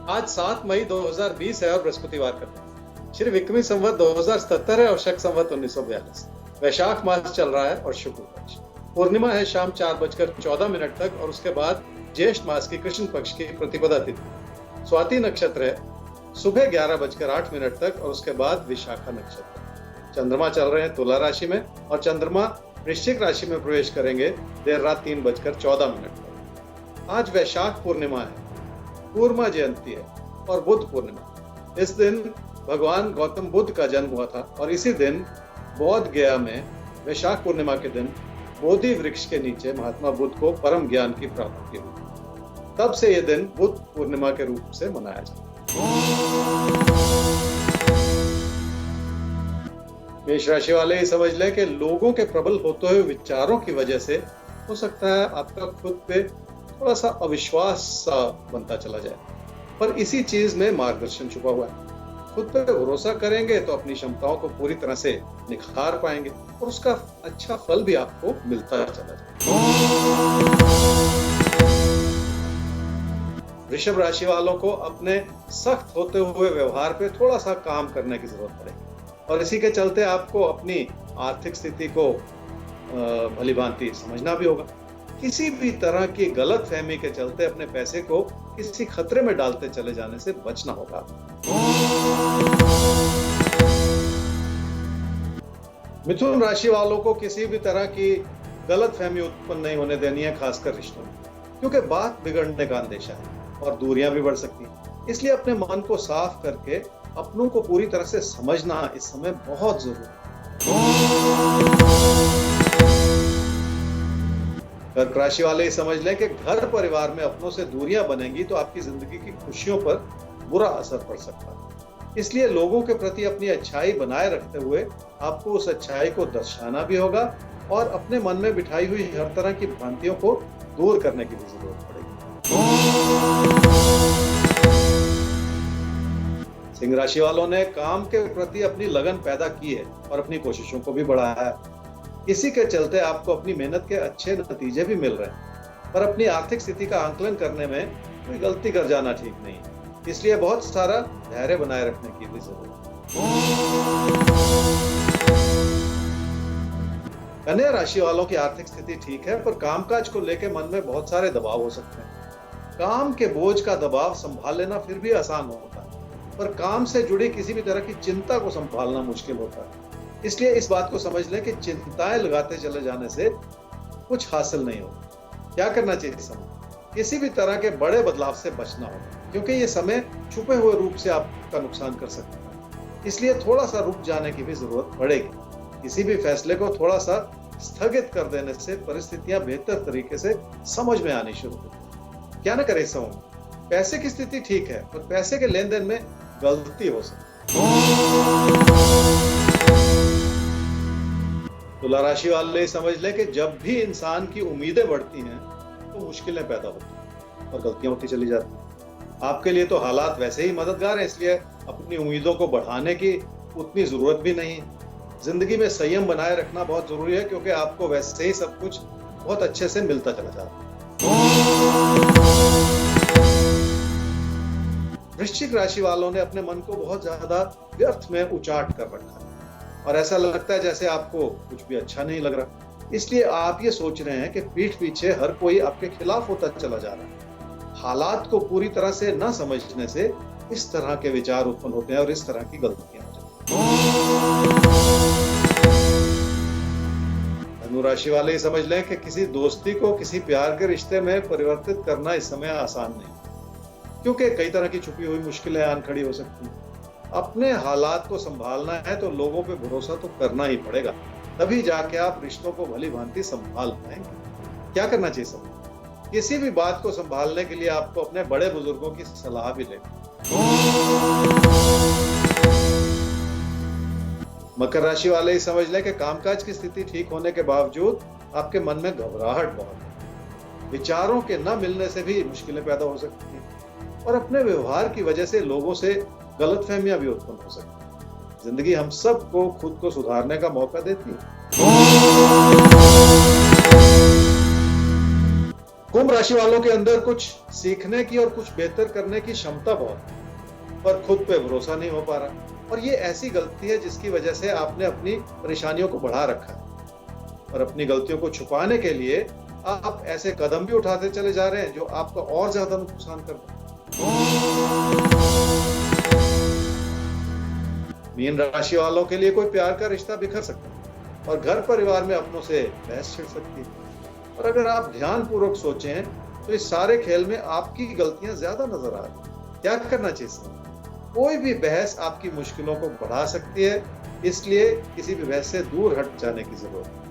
आज 7 मई 2020 है और बृहस्पतिवार का दिन। श्री विक्रमी संवत 2077 है और शक संवत 1942। वैशाख मास चल रहा है और शुक्ल पक्ष। पूर्णिमा है शाम 4:14 तक और उसके बाद ज्येष्ठ मास की कृष्ण पक्ष की प्रतिपदा तिथि। स्वाति नक्षत्र है सुबह 11:08 तक और उसके बाद विशाखा नक्षत्र। चंद्रमा चल रहे हैं तुला राशि में और चंद्रमा वृश्चिक राशि में प्रवेश करेंगे देर रात 3:14 तक। आज वैशाख पूर्णिमा है, कूर्मा जयंती है और बुद्ध पूर्णिमा। इस दिन भगवान गौतम बुद्ध का जन्म हुआ था और इसी दिन बौद्ध गया में वैशाख पूर्णिमा के दिन बोधि वृक्ष के नीचे महात्मा बुद्ध को परम ज्ञान की प्राप्ति हुई। तब से यह दिन बुद्ध पूर्णिमा के रूप से मनाया जाता है। मेष राशि वाले ही समझ लें कि लोगों के प्रबल होते हुए विचारों की वजह से हो सकता है आपका खुद पे थोड़ा सा अविश्वास सा बनता चला जाए, पर इसी चीज में मार्गदर्शन छुपा हुआ है। खुद पे भरोसा करेंगे तो अपनी क्षमताओं को पूरी तरह से निखार पाएंगे और उसका अच्छा फल भी आपको मिलता चला जाए। वृषभ राशि वालों को अपने सख्त होते हुए व्यवहार पे थोड़ा सा काम करने की जरूरत पड़ेगी और इसी के चलते आपको अपनी आर्थिक स्थिति को भली भांति समझना भी होगा। किसी भी तरह की गलत फहमी के चलते अपने पैसे को किसी खतरे में डालते चले जाने से बचना होगा। मिथुन राशि वालों को किसी भी तरह की गलत फहमी उत्पन्न नहीं होने देनी है, खासकर रिश्तों में, क्योंकि बात बिगड़ने का अंदेशा है और दूरियां भी बढ़ सकती हैं। इसलिए अपने मन को साफ करके अपनों को पूरी तरह से समझना इस समय बहुत जरूरी है। कर्क राशि वाले ही समझ लें कि घर परिवार में अपनों से दूरियां बनेंगी तो आपकी जिंदगी की खुशियों पर बुरा असर पड़ सकता है। इसलिए लोगों के प्रति अपनी अच्छाई बनाए रखते हुए आपको उस अच्छाई को दर्शाना भी होगा और अपने मन में बिठाई हुई हर तरह की भ्रांतियों को दूर करने की भी जरूरत पड़ेगी। सिंह राशि वालों ने काम के प्रति अपनी लगन पैदा की है और अपनी कोशिशों को भी बढ़ाया है। इसी के चलते आपको अपनी मेहनत के अच्छे नतीजे भी मिल रहे हैं, पर अपनी आर्थिक स्थिति का आंकलन करने में कोई गलती कर जाना ठीक नहीं है। इसलिए बहुत सारा धैर्य बनाए रखने की भी जरूरत है। कन्या राशि वालों की आर्थिक स्थिति ठीक है, पर कामकाज को लेकर मन में बहुत सारे दबाव हो सकते हैं। काम के बोझ का दबाव संभाल लेना फिर भी आसान होता है, पर काम से जुड़ी किसी भी तरह की चिंता को संभालना मुश्किल होता है। इसलिए इस बात को समझ लें कि चिंताएं लगाते चले जाने से कुछ हासिल नहीं होगा। क्या करना चाहिए इस समय? किसी भी तरह के बड़े बदलाव से बचना होगा, क्योंकि ये समय छुपे हुए रूप से आपका नुकसान कर सकता है। इसलिए थोड़ा सा रुक जाने की भी जरूरत पड़ेगी। किसी भी फैसले को थोड़ा सा स्थगित कर देने से परिस्थितियां बेहतर तरीके से समझ में आनी शुरू होती। क्या न करें इस समय? पैसे की स्थिति ठीक है, पर पैसे के लेन देन में गलती हो सकती है। तुला राशि वाले समझ लें कि जब भी इंसान की उम्मीदें बढ़ती हैं तो मुश्किलें पैदा होती हैं और गलतियां होती चली जाती हैं। आपके लिए तो हालात वैसे ही मददगार हैं, इसलिए अपनी उम्मीदों को बढ़ाने की उतनी जरूरत भी नहीं है। जिंदगी में संयम बनाए रखना बहुत जरूरी है, क्योंकि आपको वैसे ही सब कुछ बहुत अच्छे से मिलता चला जाता है। वृश्चिक राशि वालों ने अपने मन को बहुत ज्यादा व्यर्थ में उचाट कर रखा है और ऐसा लगता है जैसे आपको कुछ भी अच्छा नहीं लग रहा। इसलिए आप ये सोच रहे हैं कि पीठ पीछे हर कोई आपके खिलाफ होता चला जा रहा है। हालात को पूरी तरह से न समझने से इस तरह के विचार उत्पन्न होते हैं और इस तरह की गलतियां हो जाती हैं। धनु राशि वाले ही समझ लें कि किसी दोस्ती को किसी प्यार के रिश्ते में परिवर्तित करना इस समय आसान नहीं, क्योंकि कई तरह की छुपी हुई मुश्किलें आन खड़ी हो सकती हैं। अपने हालात को संभालना है तो लोगों पे भरोसा तो करना ही पड़ेगा, तभी जाके आप रिश्तों को भली भांति संभाल पाएंगे। क्या करना चाहिए सब? किसी भी बात को संभालने के लिए आपको अपने बड़े बुजुर्गों की सलाह भी लेनी। मकर राशि वाले ही समझ लें कि कामकाज की स्थिति ठीक होने के बावजूद आपके मन में घबराहट बहुत है। विचारों के न मिलने से भी मुश्किलें पैदा हो सकती हैं और अपने व्यवहार की वजह से लोगों से गलतफहमियां भी उत्पन्न हो सकती हैं। जिंदगी हम सबको खुद को सुधारने का मौका देती है। कुंभ राशि वालों के अंदर कुछ सीखने की और कुछ बेहतर करने की क्षमता बहुत है, पर खुद पे भरोसा नहीं हो पा रहा। और ये ऐसी गलती है जिसकी वजह से आपने अपनी परेशानियों को बढ़ा रखा है। और अपनी गलतियों को छुपाने के लिए आप ऐसे कदम भी उठाते चले जा रहे हैं जो आपको और ज्यादा नुकसान कर रहे हैं। मीन राशि वालों के लिए कोई प्यार का रिश्ता बिखर सकता है और घर परिवार में अपनों से बहस छिड़ सकती है। और अगर आप ध्यानपूर्वक सोचें तो इस सारे खेल में आपकी गलतियां ज्यादा नजर आ रही हैं। क्या करना चाहिए? कोई भी बहस आपकी मुश्किलों को बढ़ा सकती है, इसलिए किसी भी बहस से दूर हट जाने की जरूरत है।